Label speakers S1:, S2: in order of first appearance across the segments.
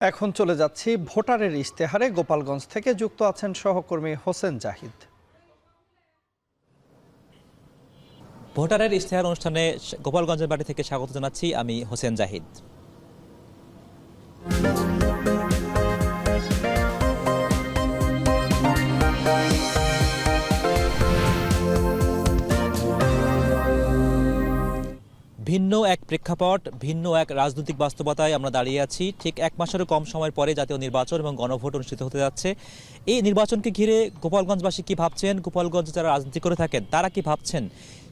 S1: এখন চলে যাচ্ছি ভোটারের ইশতেহারে। গোপালগঞ্জ থেকে যুক্ত আছেন সহকর্মী হোসেন জাহিদ।
S2: ভোটারের ইশতেহার অনুষ্ঠানে গোপালগঞ্জের বাড়ি থেকে স্বাগত জানাচ্ছি আমি হোসেন জাহিদ। ভিন্ন এক প্রেক্ষাপট, ভিন্ন এক রাজনৈতিক বাস্তবতায় আমরা দাঁড়িয়ে আছি। ঠিক এক মাসেরও কম সময়ের পরে জাতীয় নির্বাচন এবং গণভোট অনুষ্ঠিত হতে যাচ্ছে। এই নির্বাচনকে ঘিরে গোপালগঞ্জবাসী কি ভাবছেন, গোপালগঞ্জে যারা রাজনীতি করে থাকেন তারা কি ভাবছেন,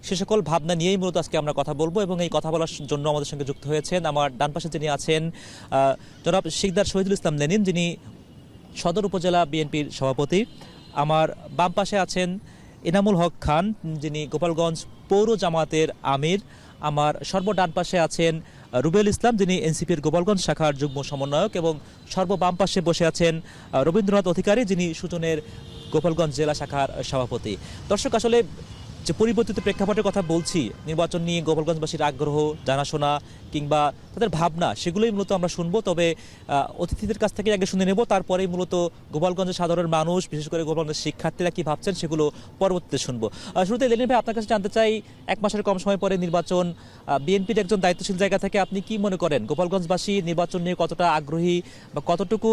S2: সে সকল ভাবনা নিয়েই মূলত আজকে আমরা কথা বলবো। এবং এই কথা বলার জন্য আমাদের সঙ্গে যুক্ত হয়েছেন আমার ডান পাশে যিনি আছেন জনাব শিকদার শহীদুল ইসলাম লেনিন, যিনি সদর উপজেলা বিএনপির সভাপতি। আমার বাম পাশে আছেন এনামুল হক খান, যিনি গোপালগঞ্জ পৌর জামাতের আমির। আমার সর্বডান পাশে আছেন রুবেল ইসলাম, যিনি এনসিপির গোপালগঞ্জ শাখার যুগ্ম সমন্বয়ক, এবং সর্ববাম পাশে বসে আছেন রবীন্দ্রনাথ অধিকারী, যিনি সুজনের গোপালগঞ্জ জেলা শাখার সভাপতি। দর্শক, আসলে যে পরিবর্তিত প্রেক্ষাপটের কথা বলছি, নির্বাচন নিয়ে গোপালগঞ্জবাসীর আগ্রহ, জানাশোনা কিংবা তাদের ভাবনা, সেগুলোই মূলত আমরা শুনবো। তবে অতিথিদের কাছ থেকে আগে শুনে নেব, তারপরেই মূলত গোপালগঞ্জের সাধারণ মানুষ, বিশেষ করে গোপালগঞ্জের শিক্ষার্থীরা কি ভাবছেন সেগুলো পরবর্তীতে শুনবো। শুরুতে লেনিন ভাই, আপনার কাছে জানতে চাই, এক মাসের কম সময় পরে নির্বাচন, বিএনপির একজন দায়িত্বশীল জায়গা থেকে আপনি কি মনে করেন গোপালগঞ্জবাসী নির্বাচন নিয়ে কতটা আগ্রহী বা কতটুকু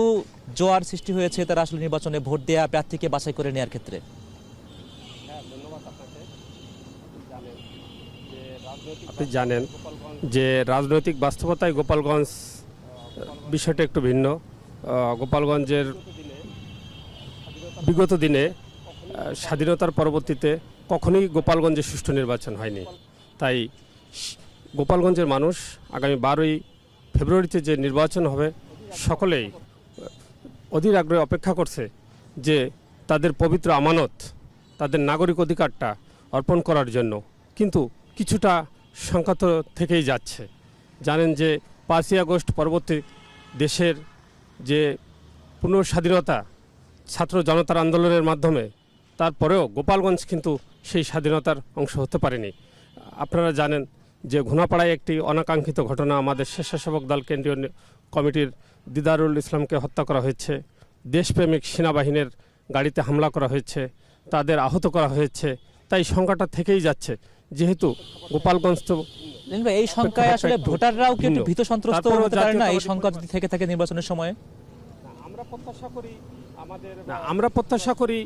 S2: জোয়ার সৃষ্টি হয়েছে তারা আসলে নির্বাচনে ভোট দেওয়া, প্রার্থীকে বাছাই করে নেওয়ার ক্ষেত্রে?
S3: আপনি জানেন যে রাজনৈতিক বাস্তবতায় গোপালগঞ্জ বিষয়টা একটু ভিন্ন। গোপালগঞ্জের বিগত দিনে স্বাধীনতার পরবর্তীতে কখনোই গোপালগঞ্জে সুষ্ঠু নির্বাচন হয়নি। তাই গোপালগঞ্জের মানুষ আগামী 12ই ফেব্রুয়ারিতে যে নির্বাচন হবে, সকলেই অধীর আগ্রহে অপেক্ষা করছে যে তাদের পবিত্র আমানত, তাদের নাগরিক অধিকারটা অর্পণ করার জন্য। কিন্তু কিছুটা শঙ্কা তো থেকেই যাচ্ছে। জানেন যে 5ই আগস্ট পরবর্তী দেশের যে পুনঃস্বাধীনতা ছাত্র জনতার আন্দোলনের মাধ্যমে, তারপরেও গোপালগঞ্জ কিন্তু সেই স্বাধীনতার অংশ হতে পারেনি। আপনারা জানেন যে ঘোনাপাড়ায় একটি অনাকাঙ্ক্ষিত ঘটনা, আমাদের স্বেচ্ছাসেবক দল কেন্দ্রীয় কমিটির দিদারুল ইসলামকে হত্যা করা হয়েছে, দেশপ্রেমিক সেনাবাহিনীর গাড়িতে হামলা করা হয়েছে, তাদের আহত করা হয়েছে। তাই সংখ্যাটা থেকেই যাচ্ছে। যেহেতু গোপালগঞ্জ তো
S2: এই সংখ্যায় আসলে ভোটাররাও কি একটু ভীত সন্ত্রস্ত হতে পারে না এই সংখ্যা যদি থেকে থাকে নির্বাচনের সময়?
S3: আমরা প্রত্যাশা করি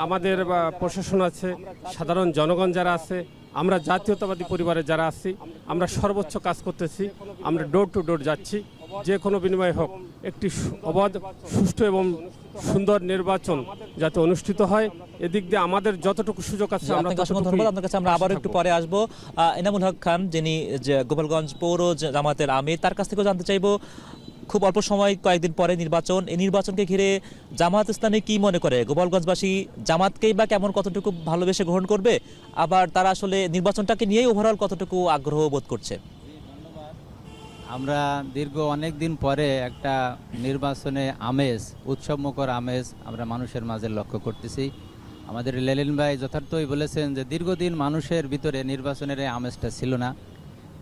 S3: আমাদের প্রশাসন আছে, সাধারণ জনগণ যারা আছে, আমরা জাতীয়তাবাদী পরিবারে যারা আছি, আমরা সর্বোচ্চ কাজ করতেছি। আমরা ডোর টু ডোর যাচ্ছি, যে কোনো বিনিময় হোক একটি অবাধ, সুষ্ঠু এবং সুন্দর নির্বাচন যাতে অনুষ্ঠিত হয়, এদিক দিয়ে আমাদের যতটুকু সুযোগ আছে আমরা
S2: ধন্যবাদ। আপনার কাছে আমরা আবার একটু পরে আসবো। এনামুল হক খান, যিনি গোপালগঞ্জ পৌর জামাতের আমির, তার কাছ থেকেও জানতে চাইবো, খুব অল্প সময়, কয়েকদিন পরে নির্বাচন, এই নির্বাচনকে ঘিরে জামাত ইসলামী কি মনে করে? গোপালগঞ্জবাসী জামাতকেই বা কেমন, কতটুকু ভালোবেসে গ্রহণ করবে, আবার তারা আসলে নির্বাচনটাকে নিয়েই ওভারঅল কতটুকু আগ্রহ বোধ করছে?
S4: আমরা দীর্ঘ অনেক দিন পরে একটা নির্বাচনে আমেজ, উৎসবমুখর আমেজ আমরা মানুষের মাঝে লক্ষ্য করতেছি। আমাদের লেলিন ভাই যথার্থই বলেছেন যে দীর্ঘদিন মানুষের ভিতরে নির্বাচনের এই আমেজটা ছিল না।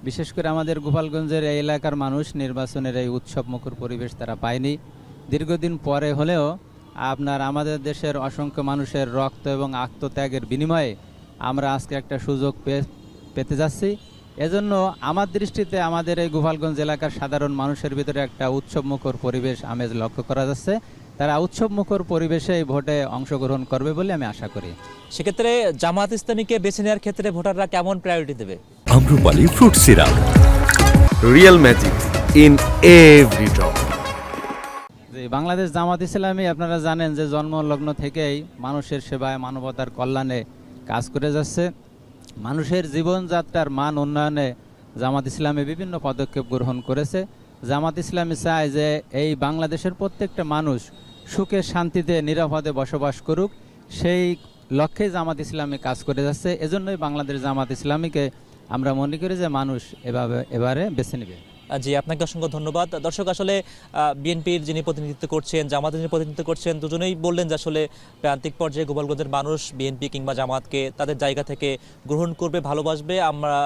S4: বিশেষ করে আমাদের গোপালগঞ্জের এই এলাকার মানুষ নির্বাচনের এই উৎসবমুখর পরিবেশ তারা পায়নি। দীর্ঘদিন পরে হলেও আপনার আমাদের দেশের অসংখ্য মানুষের রক্ত এবং আত্মত্যাগের বিনিময়ে আমরা আজকে একটা সুযোগ পেতে যাচ্ছি। এজন্য আমার দৃষ্টিতে আমাদের এই গোপালগঞ্জ এলাকার সাধারণ মানুষের ভিতরে একটা উৎসবমুখর পরিবেশ আমেজ লক্ষ্য করা যাচ্ছে। তারা উৎসবমুখর পরিবেশে এই ভোটে অংশগ্রহণ করবে বলে আমি আশা করি।
S2: সেক্ষেত্রে জামাত ইসলামীকে বেছে নেওয়ার ক্ষেত্রে ভোটাররা কেমন প্রায়োরিটি দেবে?
S5: Amrapali fruit syrup, real magic in every drop.
S4: Bangladesh Jamaat Islami আপনারা জানেন যে জন্মলগ্ন থেকেই মানুষের সেবায়, মানবতার কল্যাণে কাজ করে যাচ্ছে। মানুষের জীবনযাত্রার মান উন্নয়নে জামাত ইসলামী বিভিন্ন পদক্ষেপ গ্রহণ করেছে। জামাত ইসলামী চায় যে এই বাংলাদেশের প্রত্যেকটা মানুষ সুখে শান্তিতে নিরাপদে বসবাস করুক, সেই লক্ষ্যে জামাত ইসলামী কাজ করে যাচ্ছে। এজন্যই বাংলাদেশ জামাত ইসলামীকে আমরা মনে করি যে মানুষ এবারে বেছে নেবে।
S2: জি, আপনাকে অসংখ্য ধন্যবাদ। দর্শক, আসলে বিএনপির যিনি প্রতিনিধিত্ব করছেন, জামাতের যিনি প্রতিনিধিত্ব করছেন, দুজনেই বললেন যে আসলে প্রান্তিক পর্যায়ে গোপালগঞ্জের মানুষ বিএনপি কিংবা জামাতকে তাদের জায়গা থেকে গ্রহণ করবে, ভালোবাসবে। আমরা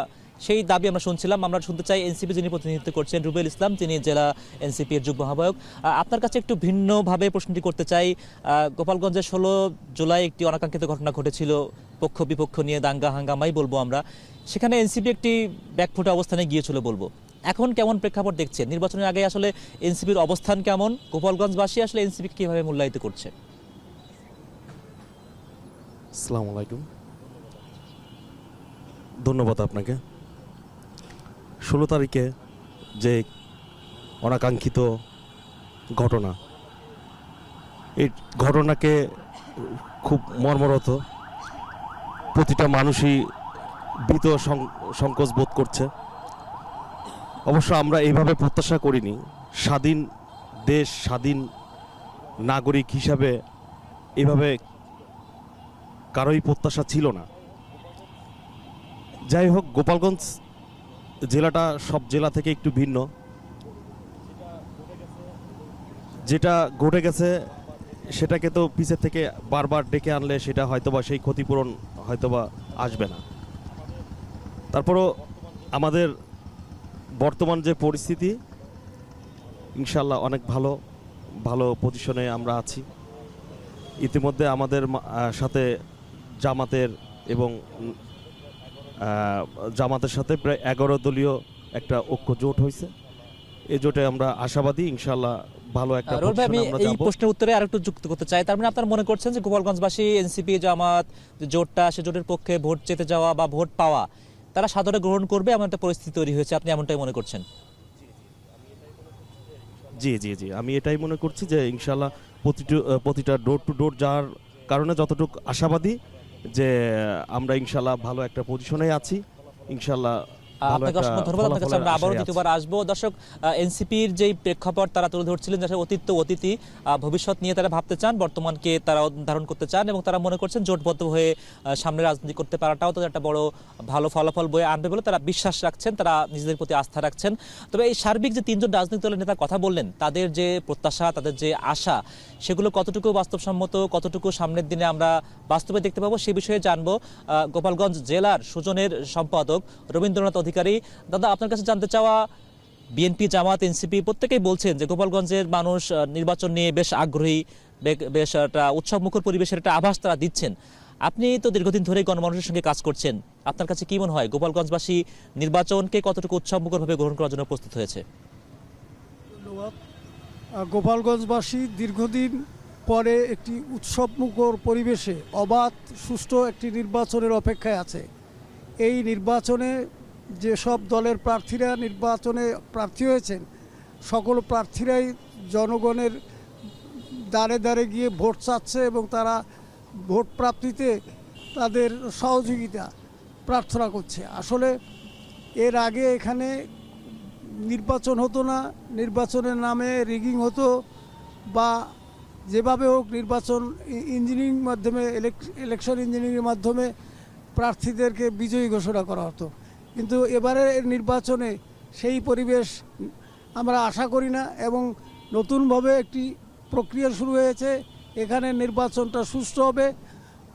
S2: সেই দাবি আমরা শুনছিলাম। আমরা শুনতে চাই এনসিপি যিনি প্রতিনিধিত্ব করছেন রুবেল ইসলাম, তিনি জেলা এনসিপির যুগ্ম আহ্বায়ক। আপনার কাছে একটু ভিন্নভাবে প্রশ্নটি করতে চাই। গোপালগঞ্জে 16 জুলাই একটি অনাকাঙ্ক্ষিত ঘটনা ঘটেছিল, পক্ষ বিপক্ষ নিয়ে দাঙ্গা হাঙ্গামাই বলবো আমরা। সেখানে এনসিপি একটি ব্যাকফুটে অবস্থানে গিয়েছিল বলবো। এখন কেমন প্রেক্ষাপট দেখছেন? নির্বাচনের আগে আসলে এনসিপির অবস্থান কেমন? গোপালগঞ্জবাসী আসলে এনসিপি কিভাবে মূল্যায়িত করছে?
S6: আসসালামু আলাইকুম, ধন্যবাদ আপনাকে। 16 তারিখে যে অনাকাঙ্ক্ষিত ঘটনা, এই ঘটনাকে খুব মর্মাহত, প্রতিটা মানুষই ভীত সংকোচ বোধ করছে। অবশ্য আমরা এইভাবে প্রত্যাশা করিনি। স্বাধীন দেশ, স্বাধীন নাগরিক হিসাবে এভাবে কারোই প্রত্যাশা ছিল না। যাই হোক, গোপালগঞ্জ জেলাটা সব জেলা থেকে একটু ভিন্ন। যেটা ঘটে গেছে সেটাকে তো পিছের থেকে বারবার ডেকে আনলে সেটা হয়তোবা সেই ক্ষতিপূরণ হয়তোবা আসবে না। তারপরও আমাদের বর্তমান যে পরিস্থিতি, ইনশাল্লাহ অনেক ভালো ভালো পজিশনে আমরা আছি। ইতিমধ্যে আমাদের সাথে জামাতের এবং জামাতের সাথে প্রায় 11 দলীয় একটা ঐক্য জোট হয়েছে। এই জোটে আমরা আশাবাদী, ইনশাল্লাহ ভালো একটা
S2: রোল ভাই, আমি
S6: পজিশনে আমরা
S2: এই
S6: যাব।
S2: প্রশ্নের উত্তরে আরেকটু যুক্ত করতে চাই। তার মানে আপনারা মনে করছেন যে গোপালগঞ্জবাসী এনসিপি জামাত যে জোটটা, সে জোটের পক্ষে ভোট চেতে যাওয়া বা ভোট পাওয়া তারা সাদরে গ্রহণ করবে, এমন একটা পরিস্থিতি তৈরি হয়েছে, আপনি এমনটাই মনে করছেন?
S6: জি জি জি, আমি এটাই মনে করছি যে ইনশাল্লাহ প্রতিটা ডোর টু ডোর যাওয়ার কারণে যতটুকু আশাবাদী যে আমরা ইনশাল্লাহ ভালো একটা পজিশনে আছি। ইনশাল্লাহ ভালো
S2: আপনাকে
S6: একটা
S2: অসংখ্য ধন্যবাদ। আপনার কাছে
S6: ফলাফলের
S2: আমরা আবারও
S6: আশায় আছি।
S2: দ্বিতীয়বার আসবো। দর্শক, এনসিপির যেই প্রেক্ষাপট তারা তুলে ধরছিলেন, যে অতীত তো অতীতই, ভবিষ্যৎ নিয়ে তারা ভাবতে চান, বর্তমানকে তারা ধারণ করতে চান, এবং তারা মনে করছেন জোটবদ্ধ হয়ে সামনে রাজনীতি করতে পারাটাও তাদের একটা বড় ভালো ফলাফল বয়ে আনবে বলে তারা বিশ্বাস রাখছেন, তারা নিজেদের প্রতি আস্থা রাখছেন। তবে এই সার্বিক যে 3 জন রাজনৈতিক দলের নেতার কথা বললেন, তাদের যে প্রত্যাশা, তাদের যে আশা, সেগুলো কতটুকু বাস্তবসম্মত, কতটুকু সামনের দিনে আমরা বাস্তবে দেখতে পাবো, সে বিষয়ে জানবো গোপালগঞ্জ জেলার সুজনের সম্পাদক রবীন্দ্রনাথ অধিকারী। দাদা, আপনার কাছে জানতে চাওয়া, বিএনপি জামাত এনসিপি প্রত্যেকেই বলছেন যে গোপালগঞ্জের মানুষ নির্বাচন নিয়ে বেশ আগ্রহী, বেশ একটা উৎসবমুখর পরিবেশের একটা আভাস তারা দিচ্ছেন। আপনি তো দীর্ঘদিন ধরেই গণমানুষের সঙ্গে কাজ করছেন, আপনার কাছে কি মনে হয় গোপালগঞ্জবাসী নির্বাচনকে কতটুকু উৎসবমুখরভাবে গ্রহণ করার জন্য প্রস্তুত হয়েছে?
S7: ধন্যবাদ। গোপালগঞ্জবাসী দীর্ঘদিন পরে একটি উৎসবমুখর পরিবেশে অবাধ সুষ্ঠু একটি নির্বাচনের অপেক্ষায় আছে। এই নির্বাচনে যেসব দলের প্রার্থীরা নির্বাচনে প্রার্থী হয়েছেন, সকল প্রার্থীরাই জনগণের দ্বারে দ্বারে গিয়ে ভোট চাচ্ছে এবং তারা ভোট প্রাপ্তিতে তাদের সহযোগিতা প্রার্থনা করছে। আসলে এর আগে এখানে নির্বাচন হতো না, নির্বাচনের নামে রিগিং হতো, বা যেভাবে হোক নির্বাচন ইঞ্জিনিয়ারিং মাধ্যমে, ইলেকশন ইঞ্জিনিয়ারিংয়ের মাধ্যমে প্রার্থীদেরকে বিজয়ী ঘোষণা করা হতো। কিন্তু এবারের নির্বাচনে সেই পরিবেশ আমরা আশা করি না, এবং নতুনভাবে একটি প্রক্রিয়া শুরু হয়েছে। এখানে নির্বাচনটা সুষ্ঠু হবে,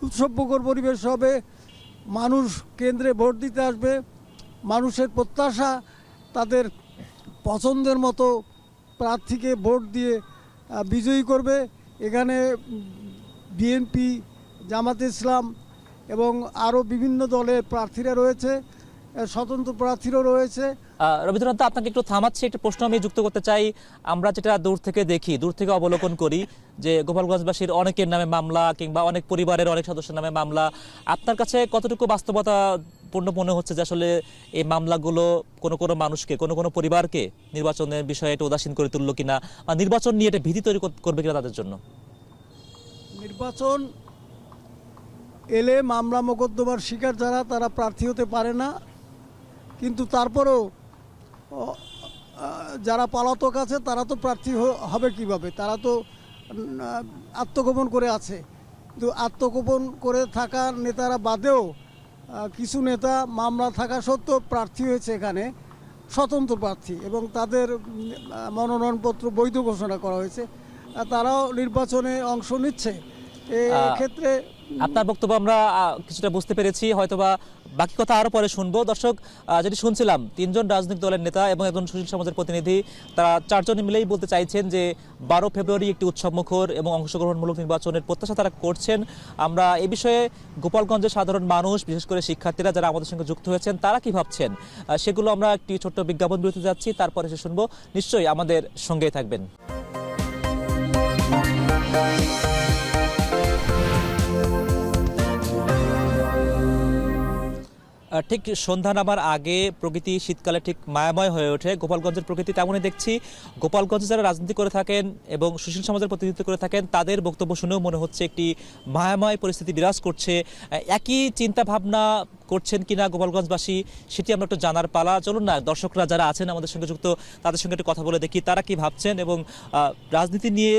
S7: উৎসবমুখর পরিবেশ হবে, মানুষ কেন্দ্রে ভোট দিতে আসবে, মানুষের প্রত্যাশা তাদের পছন্দের মতো প্রার্থীকে ভোট দিয়ে বিজয়ী করবে। এখানে বিএনপি, জামাতে ইসলাম এবং আরও বিভিন্ন দলের প্রার্থীরা রয়েছে, স্বতন্ত্র প্রার্থীরাও রয়েছে।
S2: রবীন্দ্রনাথ, আপনাকে একটু থামাচ্ছি, একটা প্রশ্ন আমি যুক্ত করতে চাই। আমরা যেটা দূর থেকে দেখি, দূর থেকে অবলোকন করি, যে গোপালগঞ্জবাসীর অনেকের নামে মামলা, কিংবা অনেক পরিবারের অনেক সদস্যের নামে মামলা। আপনার কাছে কতটুকু বাস্তবতাপূর্ণ মনে হচ্ছে যে আসলে এই মামলাগুলো কোনো কোনো মানুষকে, কোনো কোনো পরিবারকে নির্বাচনের বিষয়ে এটা উদাসীন করে তুললো কিনা, বা নির্বাচন নিয়ে এটা ভীতি তৈরি করবে কিনা তাদের জন্য?
S7: নির্বাচন এলে মামলা মোকদ্দমার শিকার যারা, তারা প্রার্থী হতে পারে না। কিন্তু তারপরেও যারা পলাতক আছে তারা তো প্রার্থী হবে কিভাবে? তারা তো আত্মগোপন করে আছে। কিন্তু আত্মগোপন করে থাকা নেতারা বাদেও কিছু নেতা মামলা থাকা সত্ত্বেও প্রার্থী হয়েছে এখানে, স্বতন্ত্র প্রার্থী, এবং তাদের মনোনয়নপত্র বৈধ ঘোষণা করা হয়েছে। তারাও নির্বাচনে অংশ নিচ্ছে। ক্ষেত্রে
S2: আপনার বক্তব্য আমরা কিছুটা বুঝতে পেরেছি। হয়তোবা বাকি কথা আরো পরে শুনবো। দর্শক, যেটি শুনছিলাম 3 জন রাজনৈতিক দলের নেতা এবং একজন সুশীল সমাজের প্রতিনিধি, তারা 4 জন মিলেই বলতে চাইছেন যে 12 ফেব্রুয়ারি একটি উৎসবমুখর এবং অংশগ্রহণমূলক নির্বাচনের প্রত্যাশা তারা করছেন। আমরা এই বিষয়ে গোপালগঞ্জের সাধারণ মানুষ, বিশেষ করে শিক্ষার্থীরা যারা আমাদের সঙ্গে যুক্ত হয়েছেন, তারা কি ভাবছেন সেগুলো আমরা একটি ছোট্ট বিজ্ঞাপন বিরতিতে যাচ্ছি, তারপরে সে শুনবো। নিশ্চয়ই আমাদের সঙ্গেই থাকবেন। ঠিক সন্ধ্যা নামার আগে প্রকৃতি শীতকালে ঠিক মায়াময় হয়ে ওঠে। গোপালগঞ্জের প্রকৃতি তেমনই দেখছি। গোপালগঞ্জে যারা রাজনীতি করে থাকেন এবং সুশীল সমাজের প্রতিনিধিত্ব করে থাকেন, তাদের বক্তব্য শুনেও মনে হচ্ছে একটি মায়াময় পরিস্থিতি বিরাজ করছে। একই চিন্তা ভাবনা করছেন কিনা গোপালগঞ্জবাসী, সেটি আমরা একটু জানার পালা। চলুন না, দর্শকরা যারা আছেন আমাদের সঙ্গে যুক্ত, তাদের সঙ্গে একটু কথা বলে দেখি তারা কি ভাবছেন এবং রাজনীতি নিয়ে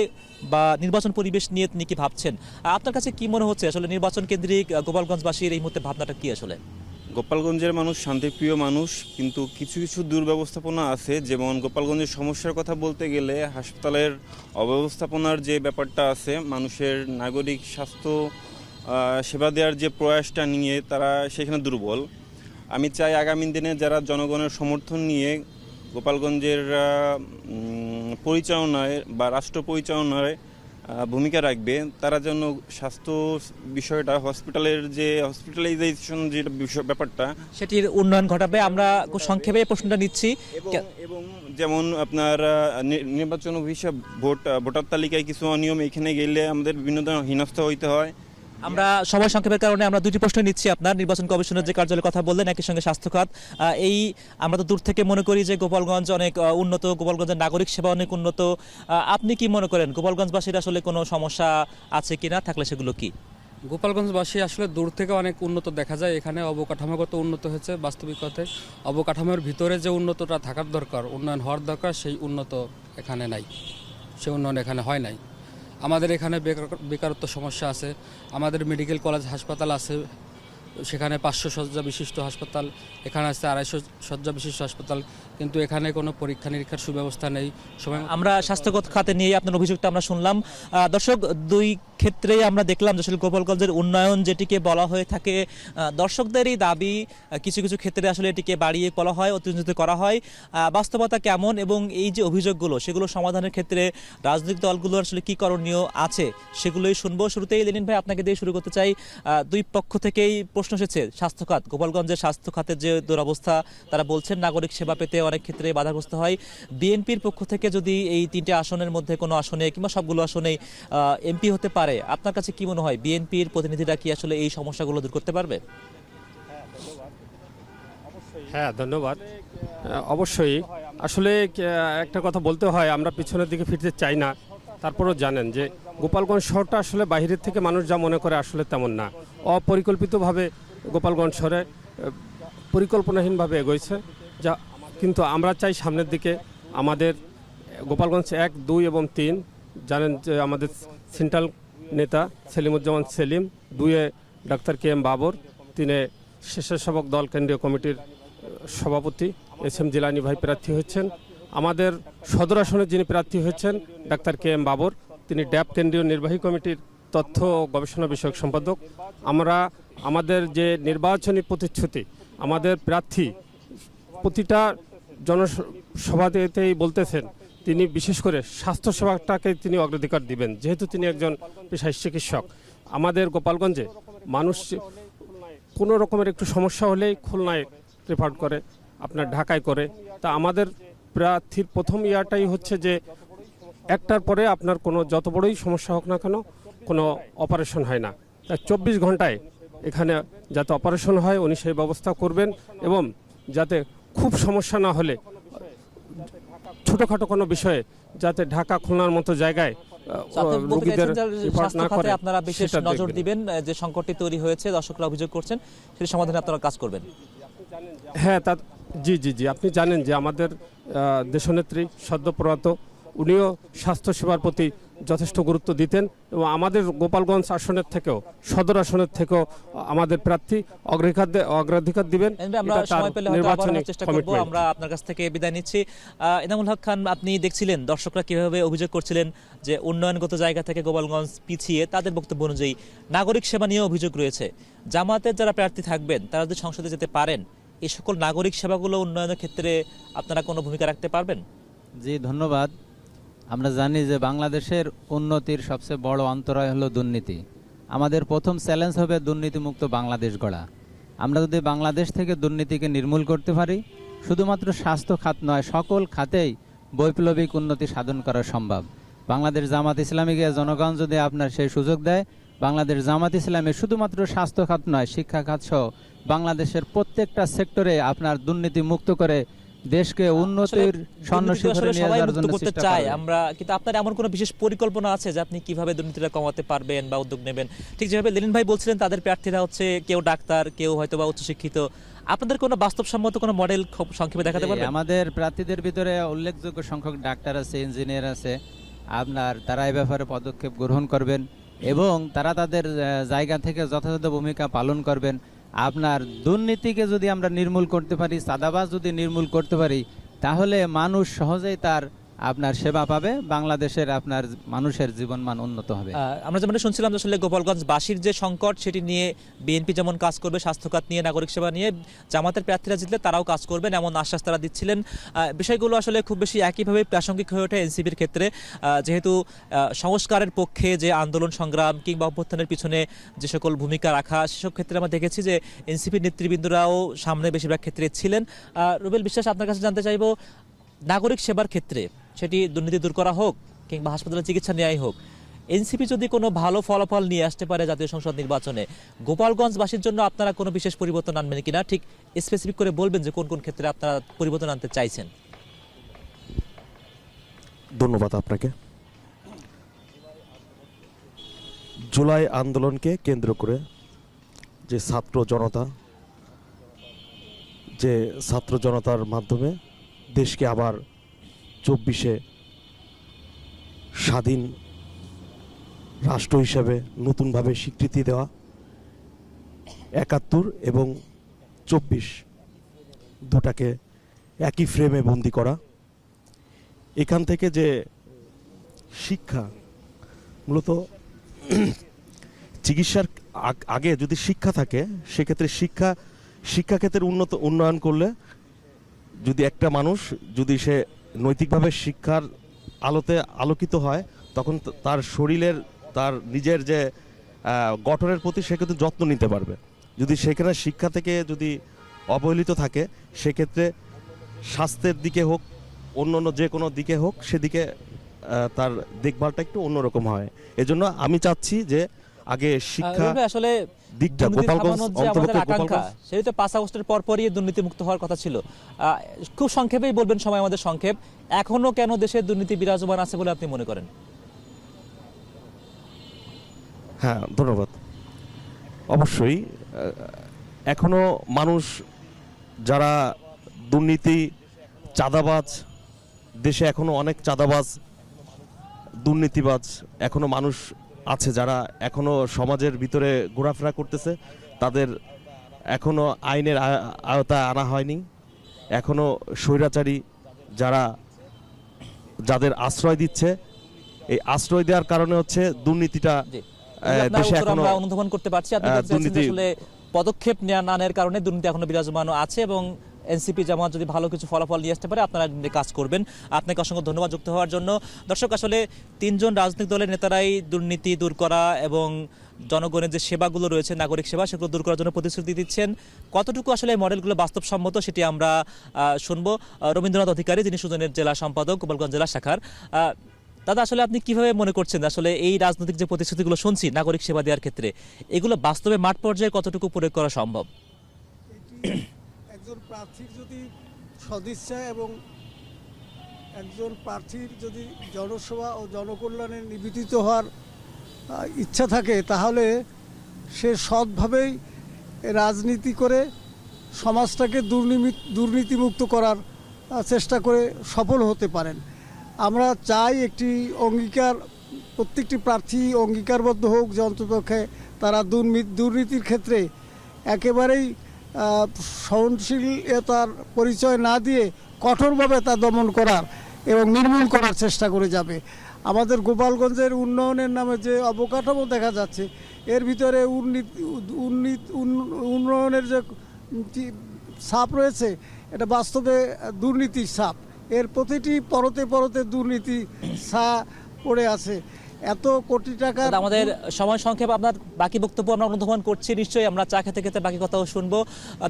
S2: বা নির্বাচন পরিবেশ নিয়ে তিনি কি ভাবছেন। আপনার কাছে কি মনে হচ্ছে আসলে নির্বাচন কেন্দ্রিক গোপালগঞ্জবাসীর এই মুহূর্তে ভাবনাটা কি আসলে?
S8: গোপালগঞ্জের মানুষ শান্তিপ্রিয় মানুষ, কিন্তু কিছু কিছু দুর্ব্যবস্থাপনা আছে। যেমন গোপালগঞ্জের সমস্যার কথা বলতে গেলে হাসপাতালের অব্যবস্থাপনার যে ব্যাপারটা আছে, মানুষের নাগরিক স্বাস্থ্য সেবা দেওয়ার যে প্রয়াসটা নিয়ে তারা সেখানে দুর্বল। আমি চাই আগামী দিনে যারা জনগণের সমর্থন নিয়ে গোপালগঞ্জের পরিচালনায় বা রাষ্ট্র পরিচালনায় ভূমিকা রাখবে, তারা যেন স্বাস্থ্য বিষয়টা, হসপিটালের যে হসপিটালাইজেশন যে ব্যাপারটা,
S2: সেটির উন্নয়ন ঘটাবে। আমরা খুব সংক্ষেপে প্রশ্নটা নিচ্ছি।
S8: এবং যেমন আপনার নির্বাচন অফিসে ভোটার তালিকায় কিছু অনিয়ম, এখানে গেলে আমাদের বিভিন্ন ধরনের হেনস্থা হইতে হয়।
S2: আমরা সময় সংক্ষেপের কারণে আমরা দুটি প্রশ্ন নিচ্ছি। আপনার নির্বাচন কমিশনের যে কার্যালয়ের কথা বললেন, একই সঙ্গে স্বাস্থ্য খাত, এই আমরা তো দূর থেকে মনে করি যে গোপালগঞ্জ অনেক উন্নত, গোপালগঞ্জের নাগরিক সেবা অনেক উন্নত। আপনি কি মনে করেন গোপালগঞ্জবাসীর আসলে কোনো সমস্যা আছে কিনা, থাকলে সেগুলো কি?
S9: গোপালগঞ্জবাসী আসলে দূর থেকে অনেক উন্নত দেখা যায়। এখানে অবকাঠামোগত উন্নত হয়েছে। বাস্তবিকতায় অবকাঠামোর ভিতরে যে উন্নতটা থাকার দরকার, উন্নয়ন হওয়ার দরকার, সেই উন্নত এখানে নাই, সেই উন্নয়ন এখানে হয় নাই। আমাদের এখানে বেকারত্ব সমস্যা আছে। আমাদের মেডিকেল কলেজ হাসপাতাল আছে, সেখানে 500 শয্যা বিশিষ্ট হাসপাতাল, এখানে আছে 250 শয্যা বিশিষ্ট হাসপাতাল, কিন্তু এখানে কোনো পরীক্ষা নিরীক্ষার সুব্যবস্থা নেই।
S2: আমরা স্বাস্থ্যগত খাতে নিয়ে আপনার অভিযোগটা আমরা শুনলাম। দর্শক, দুই ক্ষেত্রেই আমরা দেখলাম যে আসলে গোপালগঞ্জের উন্নয়ন যেটিকে বলা হয়ে থাকে, দর্শকদেরই দাবি কিছু কিছু ক্ষেত্রে আসলে এটিকে বাড়িয়ে বলা হয়, অতিরঞ্জিত করা হয়। বাস্তবতা কেমন এবং এই যে অভিযোগগুলো, সেগুলো সমাধানের ক্ষেত্রে রাজনৈতিক দলগুলোর আসলে কি করণীয় আছে, সেগুলোই শুনবো। শুরুতেই লেনিন ভাই, আপনাকে দিয়ে শুরু করতে চাই। দুই পক্ষ থেকেই প্রশ্ন এসেছে। স্বাস্থ্য খাত, গোপালগঞ্জের স্বাস্থ্য খাতের যে দুরবস্থা, তারা বলছেন নাগরিক সেবা পেতে অনেক ক্ষেত্রে বাধাগ্রস্ত হয়। বিএনপির পক্ষ থেকে যদি এই 3টে আসনের মধ্যে কোনো আসনে কিংবা সবগুলো আসনেই এমপি হতে পারে, আপনার কাছে কি মনে হয় বিএনপির প্রতিনিধিরা কি আসলে এই সমস্যাগুলো দূর করতে পারবে?
S3: হ্যাঁ, ধন্যবাদ। অবশ্যই আসলে একটা কথা বলতে হয়, আমরা পিছনের দিকে ফিরতে চাই না। তারপরেও জানেন যে গোপালগঞ্জ শহরটা আসলে বাইরের থেকে মানুষ যা মনে করে আসলে তেমন না। অপরিকল্পিতভাবে গোপালগঞ্জ শহরে পরিকল্পনাহীনভাবে এগোচ্ছে, যা কিন্তু আমরা চাই সামনের দিকে আমাদের গোপালগঞ্জ 1, 2 এবং 3, জানেন যে আমাদের সেন্ট্রাল নেতা সেলিমুজ্জামান সেলিম, 2-এ ডাক্তার KM বাবর, 3-এ স্বেচ্ছাসেবক দল কেন্দ্রীয় কমিটির সভাপতি SM জিলানী ভাই প্রার্থী হয়েছেন। আমাদের সদর আসনে যিনি প্রার্থী হয়েছেন ডাক্তার KM বাবর, তিনি ড্যাব কেন্দ্রীয় নির্বাহী কমিটির তথ্য ও গবেষণা বিষয়ক সম্পাদক। আমরা আমাদের যে নির্বাচনী প্রতিশ্রুতি, আমাদের প্রার্থী প্রতিটা জনসভাতেই বলতেছেন তিনি বিশেষ করে স্বাস্থ্যসেবাটাকে তিনি অগ্রাধিকার দিবেন, যেহেতু তিনি একজন পেশায় চিকিৎসক। আমাদের গোপালগঞ্জে মানুষ কোনো রকমের একটু সমস্যা হলেই খুলনায় রেফার করে, আপনার ঢাকায় করে। তা আমাদের প্রার্থীর প্রথম ইয়ারটাই হচ্ছে যে একটার পরে আপনার কোনো যত বড়ই সমস্যা হোক না কেন, কোনো অপারেশন হয় না। তাই 24 ঘন্টায় এখানে যাতে অপারেশন হয় উনি সেই ব্যবস্থা করবেন, এবং যাতে খুব সমস্যা না হলে ছোটোখাটো কোনো বিষয়ে যাতে ঢাকা খুলনার মতো জায়গায় রোগীদের রিপোর্ট না করে,
S2: আপনারা বিশেষ নজর দিবেন। যে সংকটটি তৈরি হয়েছে, দর্শকরা অভিযোগ করছেন, সেই সমাধানে আপনারা কাজ করবেন।
S3: হ্যাঁ, জি জি জি, আপনি জানেন যে আমাদের দেশনেত্রী সদ্যপ্রয়াত, উনিও স্বাস্থ্যসেবার প্রতি যথেষ্ট গুরুত্ব দিতেন এবং আমাদের গোপালগঞ্জ আসনের থেকেও সদর আসনের থেকেও আমাদের প্রার্থী অগ্রাধিকার দিবেন।
S2: আমরা
S3: এটা তার
S2: সময় পেলে হয়তো আবার
S3: নির্বাচনী
S2: চেষ্টা করব।
S3: commitment।
S2: আমরা আপনার কাছ থেকে বিদায় নিচ্ছি। এনামুল হক খান, আপনি দেখছিলেন দর্শকরা কিভাবে অভিযোগ করছিলেন যে উন্নয়নগত জায়গা থেকে গোপালগঞ্জ পিছিয়ে। তাদের বক্তব্য অনুযায়ী নাগরিক সেবা নিয়ে অভিযোগ রয়েছে। জামাতের যারা প্রার্থী থাকবেন তারা যদি সংসদে যেতে পারেন, এই সকল নাগরিক সেবাগুলো উন্নয়নের ক্ষেত্রে আপনারা কোনো ভূমিকা রাখতে পারবেন?
S4: জি, ধন্যবাদ। আমরা জানি যে বাংলাদেশের উন্নতির সবচেয়ে বড় অন্তরায় হলো দুর্নীতি। আমাদের প্রথম চ্যালেঞ্জ হবে দুর্নীতিমুক্ত বাংলাদেশ গড়া। আমরা যদি বাংলাদেশ থেকে দুর্নীতিকে নির্মূল করতে পারি, শুধুমাত্র স্বাস্থ্য খাত নয়, সকল খাতেই বৈপ্লবিক উন্নতি সাধন করা সম্ভব। বাংলাদেশ জামাত ইসলামীকে জনগণ যদি আপনার সেই সুযোগ দেয়, বাংলাদেশ জামাত ইসলামী শুধুমাত্র স্বাস্থ্য খাত নয়, শিক্ষা খাত সহ বাংলাদেশের প্রত্যেকটা সেক্টরে আপনার দুর্নীতি মুক্ত করে দেশকে উন্নতির স্বর্ণ শিখরে নিয়ে যাওয়ার জন্য চেষ্টা
S2: চাই
S4: করবে।
S2: আমরা। কিন্তু আপনার এমন কোনো বিশেষ পরিকল্পনা আছে যে আপনি কিভাবে দুর্নীতিটা কমাতে পারবেন বা উদ্যোগ নেবেন? ঠিক যেভাবে লেলিন ভাই বলছিলেন তাদের প্রার্থীরা হচ্ছে কেউ ডাক্তার, কেউ হয়তো বা উচ্চশিক্ষিত। আপনাদের কোনো বাস্তবসম্মত কোনো মডেল খুব সংক্ষেপে দেখাতে পারবেন?
S4: আমাদের প্রার্থীদের ভিতরে উল্লেখযোগ্য সংখ্যক ডাক্তার আছে, ইঞ্জিনিয়ার আছে। আপনার তারা এই ব্যাপারে পদক্ষেপ গ্রহণ করবেন এবং তারা তাদের জায়গা থেকে যথাযথ ভূমিকা পালন করবেন। আপনার দুর্নীতিকে যদি আমরা নির্মূল করতে পারি, চাঁদাবাজ যদি নির্মূল করতে পারি, তাহলে মানুষ সহজেই তার আপনার সেবা পাবে, বাংলাদেশের আপনার মানুষের জীবনমান উন্নত হবে।
S2: আমরা যেমন শুনছিলাম যে আসলে গোপালগঞ্জবাসীর যে সংকট সেটি নিয়ে বিএনপি যেমন কাজ করবে, স্বাস্থ্যখাত নিয়ে, নাগরিক সেবা নিয়ে জামাতের প্রার্থীরা জিতলে তারাও কাজ করবেন, এমন আশ্বাস তারা দিচ্ছিলেন। বিষয়গুলো আসলে খুব বেশি একইভাবে প্রাসঙ্গিক হয়ে ওঠে এনসিপির ক্ষেত্রে, যেহেতু সংস্কারের পক্ষে যে আন্দোলন সংগ্রাম কিংবা অভ্যুত্থানের পিছনে যে সকল ভূমিকা রাখা, সেসব ক্ষেত্রে আমরা দেখেছি যে এনসিপির নেতৃবৃন্দরাও সামনে বেশিরভাগ ক্ষেত্রে ছিলেন। রুবেল বিশ্বাস, আপনার কাছে জানতে চাইব, নাগরিক সেবার ক্ষেত্রে সেটি দুর্নীতি দূর করা হোক কিংবা হাসপাতালে চিকিৎসা নেওয়াই হোক, এনসিপি যদি কোনো ভালো ফলাফল নিয়ে আসতে পারে জাতীয় সংসদ নির্বাচনে, গোপালগঞ্জবাসীর জন্য আপনারা কোনো বিশেষ পরিবর্তন আনবেন কিনা? ঠিক স্পেসিফিক করে বলবেন যে কোন কোন ক্ষেত্রে আপনারা পরিবর্তন আনতে চাইছেন।
S6: ধন্যবাদ আপনাকে। জুলাই আন্দোলনকে কেন্দ্র করে যে ছাত্র জনতার মাধ্যমে দেশকে আবার 24-এ স্বাধীন রাষ্ট্র হিসাবে নতুনভাবে স্বীকৃতি দেওয়া, 71 এবং 24 দুটাকে একই ফ্রেমে বন্দি করা, এখান থেকে যে শিক্ষা, মূলত চিকিৎসার আগে যদি শিক্ষা থাকে, সেক্ষেত্রে শিক্ষাক্ষেত্রের উন্নয়ন করলে, যদি একটা মানুষ যদি সে নৈতিকভাবে শিক্ষার আলোতে আলোকিত হয়, তখন তার শরীরের, তার নিজের যে গঠনের প্রতি সে কিন্তু যত্ন নিতে পারবে। যদি সেখানে শিক্ষা থেকে যদি অবহেলিত থাকে, সেক্ষেত্রে স্বাস্থ্যের দিকে হোক, অন্য যে কোনো দিকে হোক, সেদিকে তার দেখভালটা একটু অন্যরকম হয়। এজন্য আমি চাচ্ছি যে আগে শিক্ষা
S2: আসলে
S6: দিকটা গোপালগঞ্জ অন্তর্ভুক্ত গোপালগঞ্জ,
S2: সেই তো 5 আগস্টের পরপরই দুর্নীতি মুক্ত হওয়ার কথা ছিল। খুব সংক্ষেপেই বলবেন, সময় আমাদের সংক্ষেপ, এখনো কেন দেশে দুর্নীতি বিরাজমান আছে বলে আপনি মনে করেন?
S6: হ্যাঁ, ধন্যবাদ। অবশ্যই এখনো মানুষ যারা দুর্নীতি, চাঁদাবাজ, দেশে এখনো অনেক চাঁদাবাজ, দুর্নীতিবাজ এখনো মানুষ আছে যারা এখনো সমাজের ভিতরে ঘোরাফেরা করতেছে। তাদের এখনো আইনের আওতায় আনা হয়নি। এখনো স্বৈরাচারী যাদের আশ্রয় দিচ্ছে, এই আশ্রয় দেওয়ার কারণে হচ্ছে দুর্নীতিটা দেশে এখনো
S2: আমরা অনুধাবন করতে পারছি। আপনি আসলে পদক্ষেপ নেওয়ার কারণে দুর্নীতি এখনো বিরাজমান আছে এবং এনসিপি জামাত যদি ভালো কিছু ফলাফল নিয়ে আসতে পারে আপনারা কাজ করবেন। আপনাকে অসংখ্য ধন্যবাদ যুক্ত হওয়ার জন্য। দর্শক, আসলে 3 জন রাজনৈতিক দলের নেতারাই দুর্নীতি দূর করা এবং জনগণের যে সেবাগুলো রয়েছে, নাগরিক সেবা, সেগুলো দূর করার জন্য প্রতিশ্রুতি দিচ্ছেন। কতটুকু আসলে মডেলগুলো বাস্তবসম্মত সেটি আমরা শুনবো। রবীন্দ্রনাথ অধিকারী, যিনি সুজনের জেলা সম্পাদক গোপালগঞ্জ জেলা শাখার। দাদা, আসলে আপনি কিভাবে মনে করছেন আসলে এই রাজনৈতিক যে প্রতিশ্রুতিগুলো শুনছি নাগরিক সেবা দেওয়ার ক্ষেত্রে, এগুলো বাস্তবে মাঠ পর্যায়ে কতটুকু প্রয়োগ করা সম্ভব?
S7: একজন প্রার্থীর যদি সদিচ্ছা এবং একজন প্রার্থীর যদি জনসেবা ও জনকল্যাণে নিবেদিত হওয়ার ইচ্ছা থাকে, তাহলে সে সৎভাবেই রাজনীতি করে সমাজটাকে দুর্নীতিমুক্ত করার চেষ্টা করে সফল হতে পারেন। আমরা চাই একটি অঙ্গীকার প্রত্যেকটি প্রার্থী অঙ্গীকারবদ্ধ হোক যে অন্ততপক্ষে তারা দুর্নীতির ক্ষেত্রে একেবারেই সহনশীলতার পরিচয় না দিয়ে কঠোরভাবে তা দমন করার এবং নির্মূল করার চেষ্টা করে যাবে। আমাদের গোপালগঞ্জের উন্নয়নের নামে যে অবকাঠামো দেখা যাচ্ছে, এর ভিতরে উন্নয়নের যে ছাপ রয়েছে, এটা বাস্তবে দুর্নীতির ছাপ। এর প্রতিটি পরতে পরতে দুর্নীতি ছা পড়ে আছে। এত কোটি টাকা।
S2: আমাদের সময় সংক্ষেপ, আপনার বাকি বক্তব্য আমরা অনুধাবন করছি, নিশ্চয়ই আমরা চা খেতে খেতে বাকি কথাও শুনবো।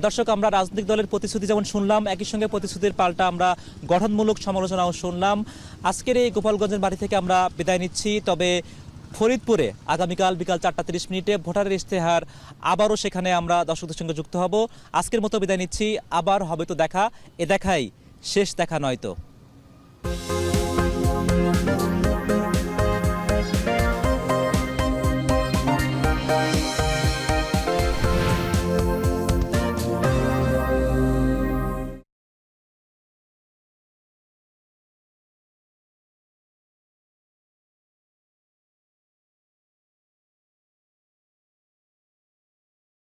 S2: দর্শক, আমরা রাজনৈতিক দলের প্রতিশ্রুতি যেমন শুনলাম, একই সঙ্গে প্রতিশ্রুতির পাল্টা আমরা গঠনমূলক সমালোচনাও শুনলাম। আজকের এই গোপালগঞ্জের বাড়ি থেকে আমরা বিদায় নিচ্ছি। তবে ফরিদপুরে আগামীকাল বিকাল 4:30 ভোটারের ইশতেহার, আবারও সেখানে আমরা দর্শকদের সঙ্গে যুক্ত হব। আজকের মতো বিদায় নিচ্ছি, আবার হবে তো দেখা, এ দেখাই শেষ দেখা নয় তো।